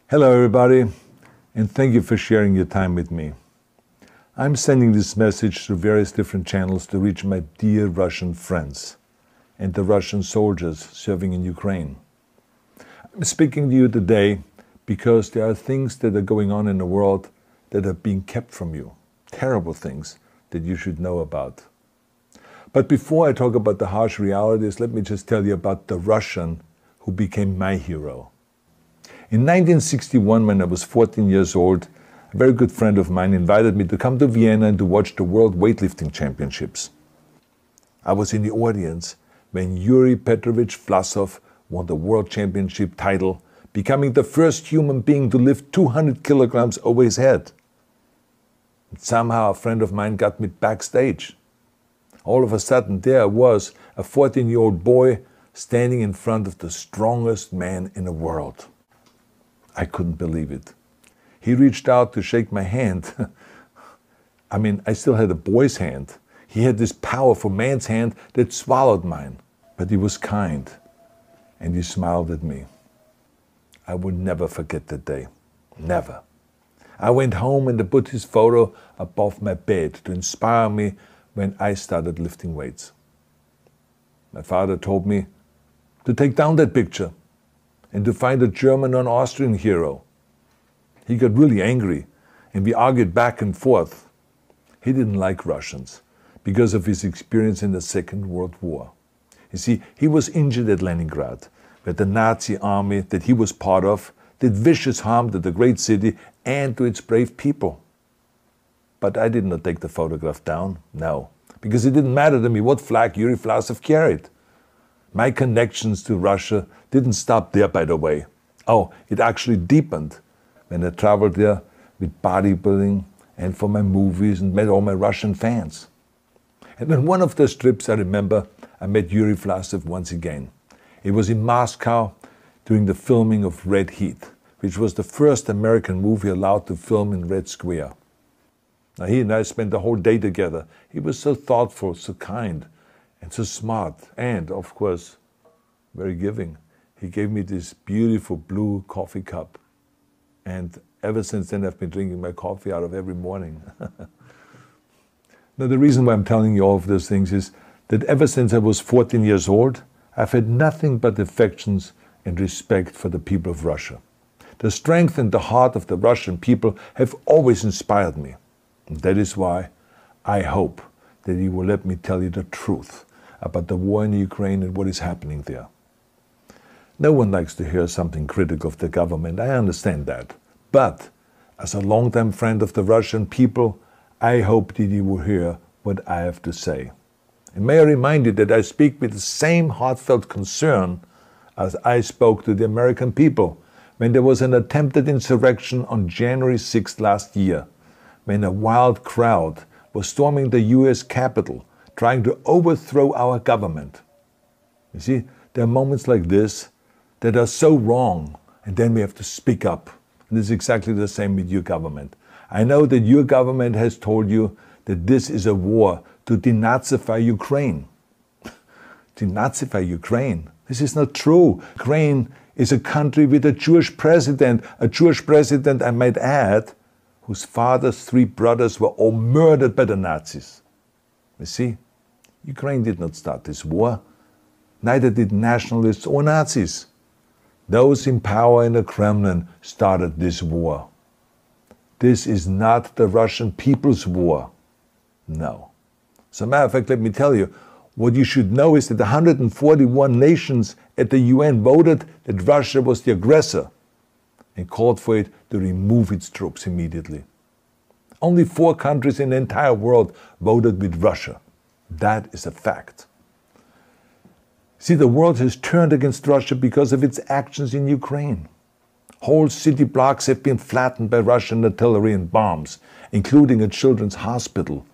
Hello everybody, and thank you for sharing your time with me. I'm sending this message through various different channels to reach my dear Russian friends and the Russian soldiers serving in Ukraine. I'm speaking to you today because there are things that are going on in the world that are being kept from you, terrible things that you should know about. But before I talk about the harsh realities, let me just tell you about the Russian who became my hero. In 1961, when I was 14 years old, a very good friend of mine invited me to come to Vienna and to watch the World Weightlifting Championships. I was in the audience when Yuri Petrovich Vlasov won the World Championship title, becoming the first human being to lift 200 kilograms over his head. And somehow a friend of mine got me backstage. All of a sudden there I was, a 14-year-old boy, standing in front of the strongest man in the world. I couldn't believe it. He reached out to shake my hand. I still had a boy's hand. He had this powerful man's hand that swallowed mine. But he was kind, and he smiled at me. I will never forget that day. Never. I went home and I put his photo above my bed to inspire me when I started lifting weights. My father told me to take down that picture and to find a German or an Austrian hero. He got really angry, and we argued back and forth. He didn't like Russians because of his experience in the Second World War. You see, he was injured at Leningrad, where the Nazi army that he was part of did vicious harm to the great city and to its brave people. But I did not take the photograph down, no, because it didn't matter to me what flag Yuri Vlasov carried. My connections to Russia didn't stop there, by the way. Oh, it actually deepened when I traveled there with bodybuilding and for my movies and met all my Russian fans. And on one of those trips, I remember, I met Yuri Vlasov once again. It was in Moscow during the filming of Red Heat, which was the first American movie allowed to film in Red Square. Now, he and I spent the whole day together. He was so thoughtful, so kind, and so smart, and, of course, very giving. He gave me this beautiful blue coffee cup. And ever since then, I've been drinking my coffee out of every morning. Now, the reason why I'm telling you all of those things is that ever since I was 14 years old, I've had nothing but affections and respect for the people of Russia. The strength and the heart of the Russian people have always inspired me. And that is why I hope that you will let me tell you the truth about the war in Ukraine and what is happening there. No one likes to hear something critical of the government, I understand that. But as a longtime friend of the Russian people, I hope that you will hear what I have to say. And may I remind you that I speak with the same heartfelt concern as I spoke to the American people when there was an attempted insurrection on January 6th last year, when a wild crowd was storming the US Capitol, trying to overthrow our government. You see, there are moments like this that are so wrong, and then we have to speak up. And it's exactly the same with your government. I know that your government has told you that this is a war to denazify Ukraine. Denazify Ukraine? This is not true. Ukraine is a country with a Jewish president, I might add, whose father's 3 brothers were all murdered by the Nazis. You see, Ukraine did not start this war. Neither did nationalists or Nazis. Those in power in the Kremlin started this war. This is not the Russian people's war. No. As a matter of fact, let me tell you, what you should know is that 141 nations at the UN voted that Russia was the aggressor and called for it to remove its troops immediately. Only 4 countries in the entire world voted with Russia. That is a fact. See, the world has turned against Russia because of its actions in Ukraine. Whole city blocks have been flattened by Russian artillery and bombs, including a children's hospital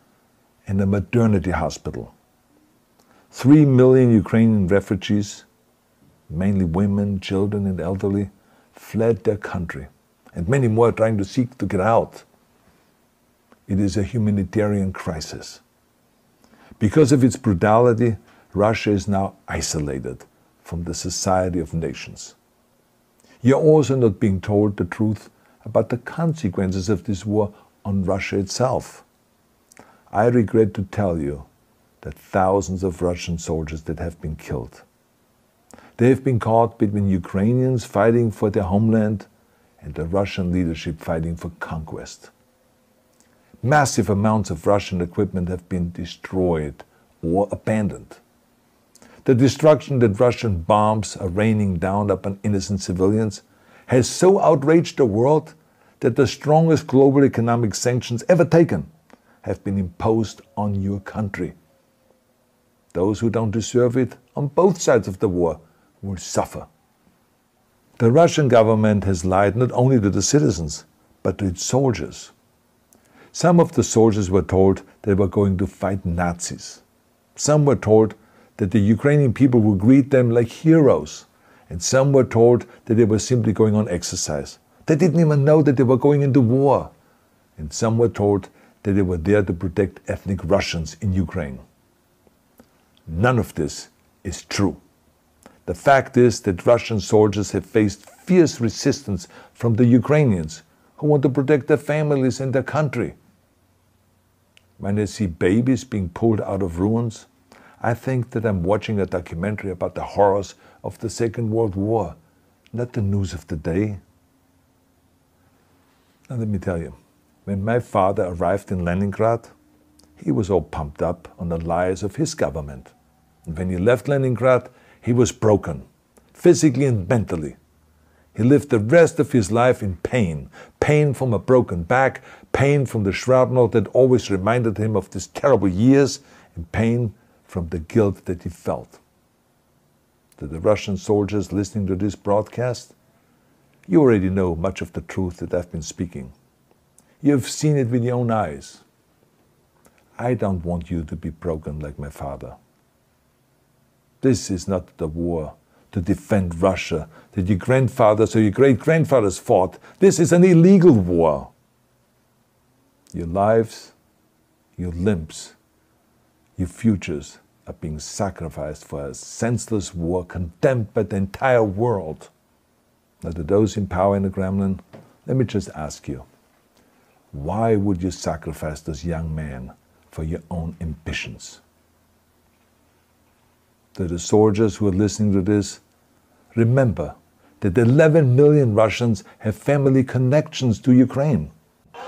and a maternity hospital. 3 million Ukrainian refugees, mainly women, children, and elderly, fled their country, and many more are trying to seek to get out. It is a humanitarian crisis. Because of its brutality, Russia is now isolated from the society of nations. You're also not being told the truth about the consequences of this war on Russia itself. I regret to tell you that thousands of Russian soldiers that have been killed. They have been caught between Ukrainians fighting for their homeland and the Russian leadership fighting for conquest. Massive amounts of Russian equipment have been destroyed or abandoned. The destruction that Russian bombs are raining down upon innocent civilians has so outraged the world that the strongest global economic sanctions ever taken have been imposed on your country. Those who don't deserve it on both sides of the war will suffer. The Russian government has lied not only to the citizens, but to its soldiers. Some of the soldiers were told they were going to fight Nazis. Some were told that the Ukrainian people would greet them like heroes. And some were told that they were simply going on exercise. They didn't even know that they were going into war. And some were told that they were there to protect ethnic Russians in Ukraine. None of this is true. The fact is that Russian soldiers have faced fierce resistance from the Ukrainians who want to protect their families and their country. When I see babies being pulled out of ruins, I think that I'm watching a documentary about the horrors of the Second World War, not the news of the day. Now let me tell you, when my father arrived in Leningrad, he was all pumped up on the lies of his government. And when he left Leningrad, he was broken, physically and mentally. He lived the rest of his life in pain. Pain from a broken back, pain from the shrapnel that always reminded him of these terrible years, and pain from the guilt that he felt. To the Russian soldiers listening to this broadcast, you already know much of the truth that I've been speaking. You have seen it with your own eyes. I don't want you to be broken like my father. This is not the war to defend Russia that your grandfathers or your great-grandfathers fought. This is an illegal war. Your lives, your limbs, your futures are being sacrificed for a senseless war condemned by the entire world. Now, to those in power in the Kremlin, let me just ask you, why would you sacrifice those young men for your own ambitions? To the soldiers who are listening to this, remember that 11 million Russians have family connections to Ukraine.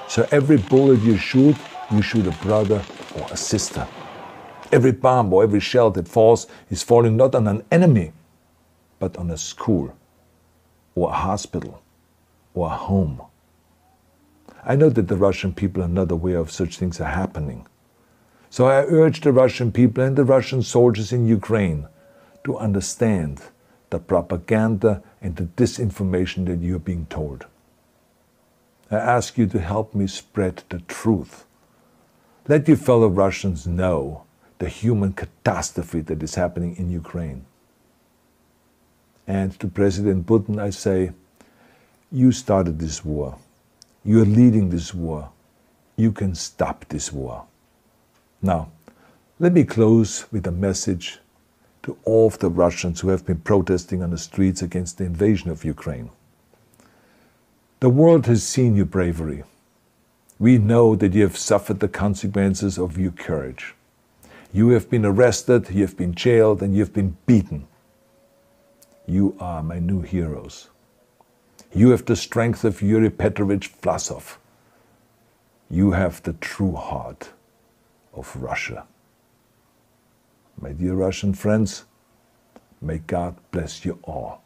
So every bullet you shoot a brother or a sister. Every bomb or every shell that falls is falling not on an enemy, but on a school, or a hospital, or a home. I know that the Russian people are not aware of such things are happening. So I urge the Russian people and the Russian soldiers in Ukraine to understand the propaganda and the disinformation that you are being told. I ask you to help me spread the truth. Let your fellow Russians know the human catastrophe that is happening in Ukraine. And to President Putin I say, you started this war. You are leading this war. You can stop this war. Now, let me close with a message to all of the Russians who have been protesting on the streets against the invasion of Ukraine. The world has seen your bravery. We know that you have suffered the consequences of your courage. You have been arrested, you have been jailed, and you have been beaten. You are my new heroes. You have the strength of Yuri Petrovich Vlasov. You have the true heart of Russia. My dear Russian friends, may God bless you all.